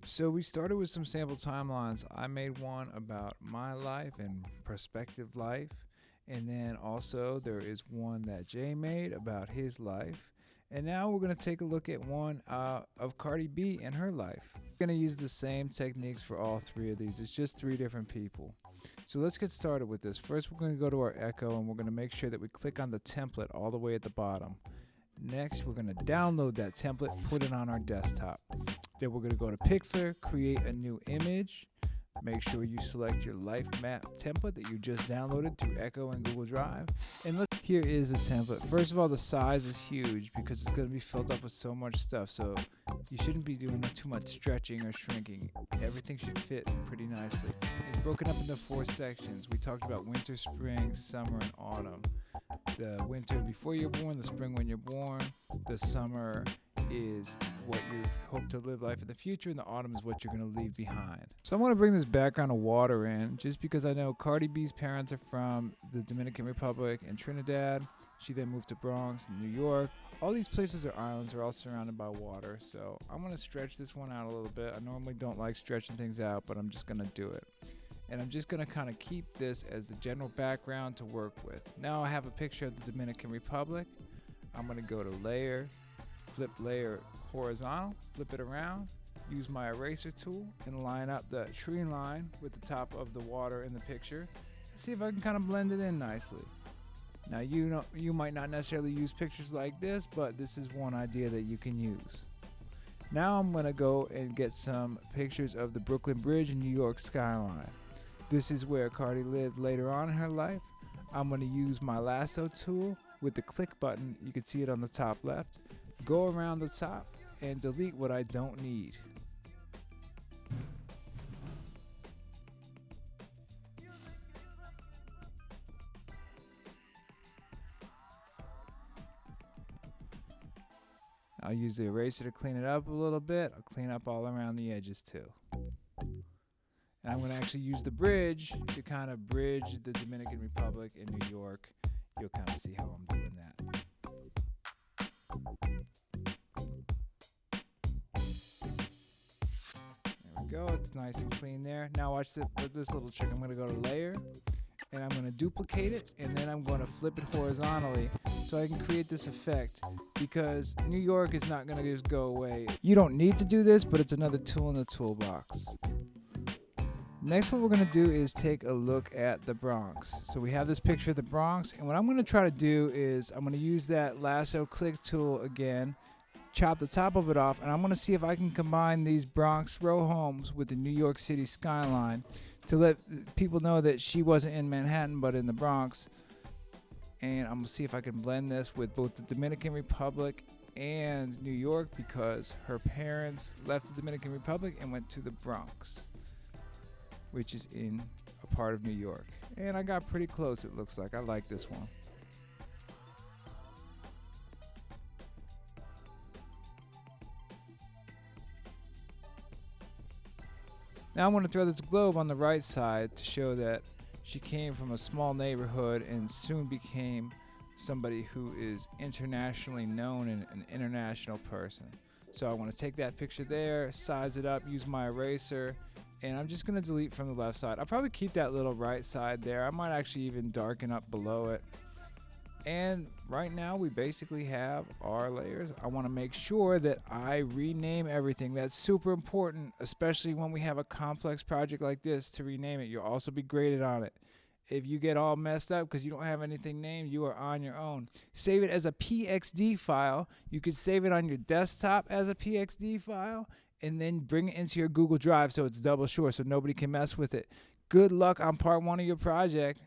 So we started with some sample timelines. I made one about my life and prospective life. And then also there is one that Jay made about his life. And now we're going to take a look at one of Cardi B and her life. We're going to use the same techniques for all three of these. It's just three different people. So let's get started with this. First, we're going to go to our echo and we're going to make sure that we click on the template all the way at the bottom. Next, we're going to download that template, put it on our desktop. Then we're going to go to Pixlr, create a new image. Make sure you select your life map template that you just downloaded through Echo and Google Drive. And here is the template. First of all, the size is huge because it's going to be filled up with so much stuff. So you shouldn't be doing too much stretching or shrinking. Everything should fit pretty nicely. It's broken up into 4 sections. We talked about winter, spring, summer, and autumn. The winter before you're born, the spring when you're born, the summer is what you hope to live life in the future, and the autumn is what you're going to leave behind. So I want to bring this background of water in just because I know Cardi B's parents are from the Dominican Republic and Trinidad. She then moved to Bronx and New York. All these places are islands, are all surrounded by water. So I'm going to stretch this one out a little bit. I normally don't like stretching things out, but I'm just going to do it. And I'm just going to kind of keep this as the general background to work with. Now I have a picture of the Dominican Republic. I'm going to go to layer, flip layer horizontal, flip it around, use my eraser tool and line up the tree line with the top of the water in the picture. See if I can kind of blend it in nicely. Now you might not necessarily use pictures like this, but this is one idea that you can use. Now I'm going to go and get some pictures of the Brooklyn Bridge and New York skyline. This is where Cardi lived later on in her life. I'm going to use my lasso tool with the click button. You can see it on the top left. Go around the top and delete what I don't need. I'll use the eraser to clean it up a little bit. I'll clean up all around the edges too. And I'm going to actually use the bridge to kind of bridge the Dominican Republic and New York. You'll kind of see how I'm doing that. There we go. It's nice and clean there. Now watch this little trick. I'm going to go to layer and I'm going to duplicate it, and then I'm going to flip it horizontally so I can create this effect, because New York is not going to just go away. You don't need to do this, but it's another tool in the toolbox. Next, what we're going to do is take a look at the Bronx. So we have this picture of the Bronx, and what I'm going to try to do is I'm going to use that lasso click tool again, chop the top of it off, and I'm going to see if I can combine these Bronx row homes with the New York City skyline to let people know that she wasn't in Manhattan but in the Bronx. And I'm going to see if I can blend this with both the Dominican Republic and New York, because her parents left the Dominican Republic and went to the Bronx, which is in a part of New York. And I got pretty close, it looks like. I like this one. Now I'm going to throw this globe on the right side to show that she came from a small neighborhood and soon became somebody who is internationally known and an international person. So I want to take that picture there, size it up, use my eraser, and I'm just going to delete from the left side. I'll probably keep that little right side there. I might actually even darken up below it. And right now we basically have our layers. I want to make sure that I rename everything. That's super important, especially when we have a complex project like this, to rename it. You'll also be graded on it. If you get all messed up because you don't have anything named, you are on your own. Save it as a PXD file. You could save it on your desktop as a PXD file and then bring it into your Google Drive so it's double sure so nobody can mess with it. Good luck on part 1 of your project.